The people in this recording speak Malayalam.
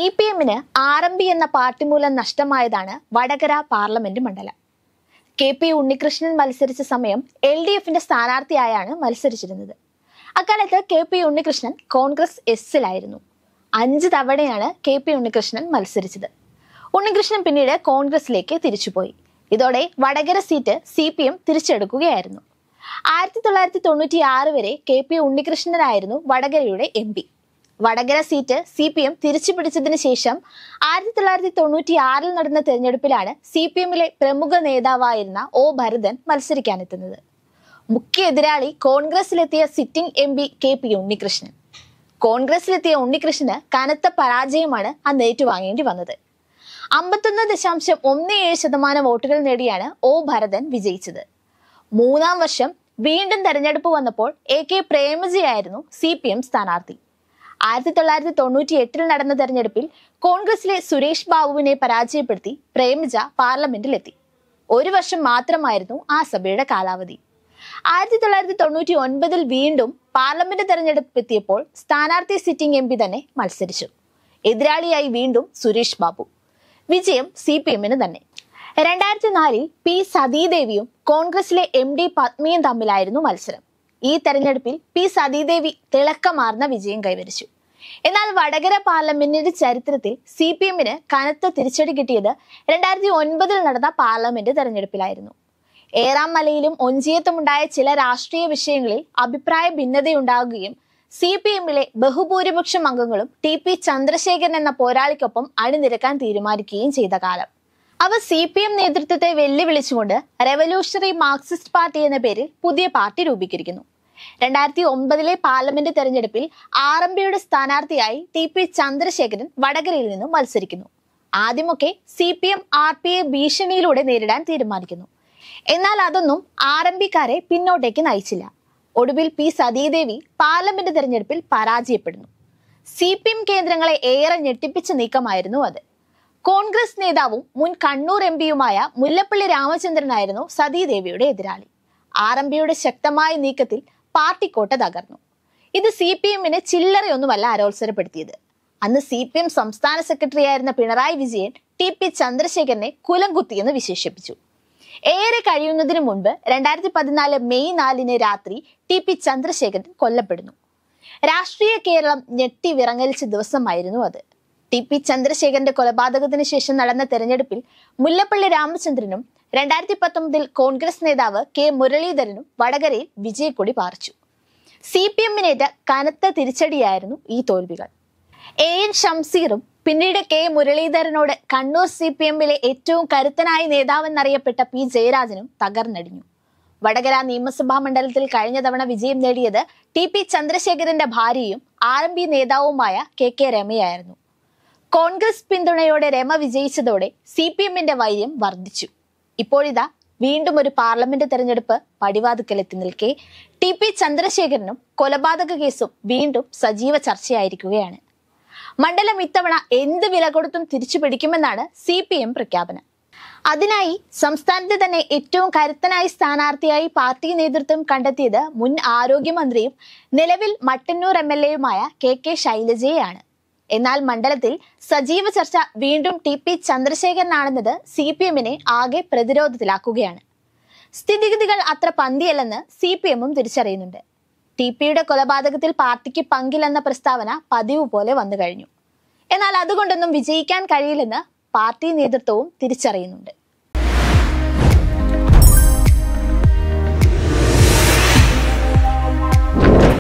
CPM-ന് RMB എന്ന പാർട്ടി മൂലം നഷ്ടമായതാണ് വടകര പാർലമെന്റ് മണ്ഡലം. KP ഉണ്ണികൃഷ്ണൻ മത്സരിച്ച സമയം LDF-ന്റെ സ്ഥാനാർത്ഥിയായാണ് മത്സരിച്ചിരുന്നത്. അക്കാലത്ത് KP ഉണ്ണികൃഷ്ണൻ കോൺഗ്രസ് എസിലായിരുന്നു. 5 തവണയാണ് KP ഉണ്ണികൃഷ്ണൻ മത്സരിച്ചത്. ഉണ്ണികൃഷ്ണൻ പിന്നീട് കോൺഗ്രസിലേക്ക് തിരിച്ചുപോയി. ഇതോടെ വടകര സീറ്റ് CPM തിരിച്ചെടുക്കുകയായിരുന്നു. 1996 വരെ KP ഉണ്ണികൃഷ്ണനായിരുന്നു വടകരയുടെ MP. Vadakara seat CPM തിരിച്ചു പിടിച്ചതിന് ശേഷം 1996 നടന്ന തെരഞ്ഞെടുപ്പിലാണ് CPM-ലെ പ്രമുഖ നേതാവായിരുന്ന O ഭരതൻ മത്സരിക്കാനെത്തുന്നത്. മുഖ്യ എതിരാളി കോൺഗ്രസിലെത്തിയ സിറ്റിംഗ് MP KP ഉണ്ണികൃഷ്ണൻ. കോൺഗ്രസിലെത്തിയ ഉണ്ണികൃഷ്ണന് കനത്ത പരാജയമാണ് അന്ന് ഏറ്റുവാങ്ങേണ്ടി വന്നത്. 51.17% വോട്ടുകൾ നേടിയാണ് O ഭരതൻ വിജയിച്ചത്. 3-ാം വർഷം വീണ്ടും തെരഞ്ഞെടുപ്പ് വന്നപ്പോൾ AK പ്രേമജിയായിരുന്നു CPM സ്ഥാനാർത്ഥി. 1998 നടന്ന തെരഞ്ഞെടുപ്പിൽ കോൺഗ്രസിലെ സുരേഷ് ബാബുവിനെ പരാജയപ്പെടുത്തി പ്രേമജ പാർലമെന്റിലെത്തി. 1 വർഷം മാത്രമായിരുന്നു ആ സഭയുടെ കാലാവധി. 1999 വീണ്ടും പാർലമെന്റ് തെരഞ്ഞെടുപ്പ് എത്തിയപ്പോൾ സ്ഥാനാർത്ഥി സിറ്റിംഗ് MP തന്നെ മത്സരിച്ചു. എതിരാളിയായി വീണ്ടും സുരേഷ് ബാബു. വിജയം CPM-ന് തന്നെ. 2004 P സതീദേവിയും കോൺഗ്രസിലെ MD പത്മിയും തമ്മിലായിരുന്നു മത്സരം. ഈ തെരഞ്ഞെടുപ്പിൽ P സതീദേവി തിളക്കമാർന്ന വിജയം കൈവരിച്ചു. എന്നാൽ വടകര പാർലമെന്റിന്റെ ചരിത്രത്തിൽ CPM-ന് കനത്ത തിരിച്ചടി കിട്ടിയത് 2009 നടന്ന പാർലമെന്റ് തെരഞ്ഞെടുപ്പിലായിരുന്നു. ഏറാമലയിലും ഒഞ്ചിയത്തുമുണ്ടായ ചില രാഷ്ട്രീയ വിഷയങ്ങളിൽ അഭിപ്രായ ഭിന്നതയുണ്ടാകുകയും CPM-ലെ ബഹുഭൂരിപക്ഷം അംഗങ്ങളും TP ചന്ദ്രശേഖരൻ എന്ന പോരാളിക്കൊപ്പം അണിനിരക്കാൻ തീരുമാനിക്കുകയും ചെയ്ത കാലം. അവർ CPM നേതൃത്വത്തെ വെല്ലുവിളിച്ചുകൊണ്ട് റെവല്യൂഷണറി മാർക്സിസ്റ്റ് പാർട്ടി എന്ന പേരിൽ പുതിയ പാർട്ടി രൂപീകരിക്കുന്നു. 2009 പാർലമെന്റ് തെരഞ്ഞെടുപ്പിൽ RMB-യുടെ സ്ഥാനാർത്ഥിയായി TP ചന്ദ്രശേഖരൻ വടകരയിൽ നിന്നും മത്സരിക്കുന്നു. ആദ്യമൊക്കെ CPM RPയെ ഭീഷണിയിലൂടെ നേരിടാൻ തീരുമാനിക്കുന്നു. എന്നാൽ അതൊന്നും RMB-കാരെ പിന്നോട്ടേക്ക് നയിച്ചില്ല. ഒടുവിൽ P സതീദേവി പാർലമെന്റ് തെരഞ്ഞെടുപ്പിൽ പരാജയപ്പെടുന്നു. CPM കേന്ദ്രങ്ങളെ ഏറെ ഞെട്ടിപ്പിച്ച നീക്കമായിരുന്നു അത്. കോൺഗ്രസ് നേതാവും മുൻ കണ്ണൂർ MP-യുമായ മുല്ലപ്പള്ളി രാമചന്ദ്രനായിരുന്നു സതീദേവിയുടെ എതിരാളി. RMB-യുടെ ശക്തമായ നീക്കത്തിൽ പാർട്ടി കോട്ട തകർന്നു. ഇത് CPM-നെ ചില്ലറയൊന്നുമല്ല അരോത്സരപ്പെടുത്തിയത്. അന്ന് CPM സംസ്ഥാന സെക്രട്ടറി ആയിരുന്ന പിണറായി വിജയൻ TP ചന്ദ്രശേഖരനെ കുലംകുത്തിയെന്ന് വിശേഷിപ്പിച്ചു. ഏറെ കഴിയുന്നതിന് മുൻപ് 2014 മെയ് 4 രാത്രി TP ചന്ദ്രശേഖരൻ കൊല്ലപ്പെടുന്നു. രാഷ്ട്രീയ കേരളം ഞെട്ടി വിറങ്ങലിച്ച ദിവസമായിരുന്നു അത്. TP ചന്ദ്രശേഖരന്റെ കൊലപാതകത്തിന് ശേഷം നടന്ന തെരഞ്ഞെടുപ്പിൽ മുല്ലപ്പള്ളി രാമചന്ദ്രനും 2019 കോൺഗ്രസ് നേതാവ് K മുരളീധരനും വടകരയിൽ വിജയക്കൊടി പാറിച്ചു. CPM-നേറ്റ കനത്ത തിരിച്ചടിയായിരുന്നു ഈ തോൽവികൾ. AN ഷംസീറും പിന്നീട് K മുരളീധരനോട് കണ്ണൂർ CPM-ലെ ഏറ്റവും കരുത്തനായ നേതാവെന്നറിയപ്പെട്ട P ജയരാജനും തകർന്നടിഞ്ഞു. വടകര നിയമസഭാ മണ്ഡലത്തിൽ കഴിഞ്ഞ തവണ വിജയം നേടിയത് TP ചന്ദ്രശേഖരന്റെ ഭാര്യയും RMB നേതാവുമായ KK രമയായിരുന്നു. കോൺഗ്രസ് പിന്തുണയോടെ രമ വിജയിച്ചതോടെ CPM-ന്റെ വൈര്യം വർദ്ധിച്ചു. ഇപ്പോഴിതാ വീണ്ടും ഒരു പാർലമെന്റ് തെരഞ്ഞെടുപ്പ് പടിവാതുക്കലെത്തി നിൽക്കെ TP ചന്ദ്രശേഖരനും കൊലപാതക കേസും വീണ്ടും സജീവ ചർച്ചയായിരിക്കുകയാണ്. മണ്ഡലം ഇത്തവണ എന്ത് വില കൊടുത്തും തിരിച്ചു പിടിക്കുമെന്നാണ് CPM പ്രഖ്യാപനം. അതിനായി സംസ്ഥാനത്തെ തന്നെ ഏറ്റവും കരുത്തനായ സ്ഥാനാർത്ഥിയായി പാർട്ടി നേതൃത്വം കണ്ടെത്തിയത് മുൻ ആരോഗ്യമന്ത്രിയും നിലവിൽ മട്ടന്നൂർ MLA-യുമായ KK ശൈലജയെയാണ്. എന്നാൽ മണ്ഡലത്തിൽ സജീവ ചർച്ച വീണ്ടും TP ചന്ദ്രശേഖരനാണെന്നത് CPM-നെ ആകെ പ്രതിരോധത്തിലാക്കുകയാണ്. സ്ഥിതിഗതികൾ അത്ര പന്തിയല്ലെന്ന് CPM-ഉം തിരിച്ചറിയുന്നുണ്ട്. TP-യുടെ കൊലപാതകത്തിൽ പാർട്ടിക്ക് പങ്കില്ലെന്ന പ്രസ്താവന പതിവ് പോലെ വന്നു കഴിഞ്ഞു. എന്നാൽ അതുകൊണ്ടൊന്നും വിജയിക്കാൻ കഴിയില്ലെന്ന് പാർട്ടി നേതൃത്വവും തിരിച്ചറിയുന്നുണ്ട്.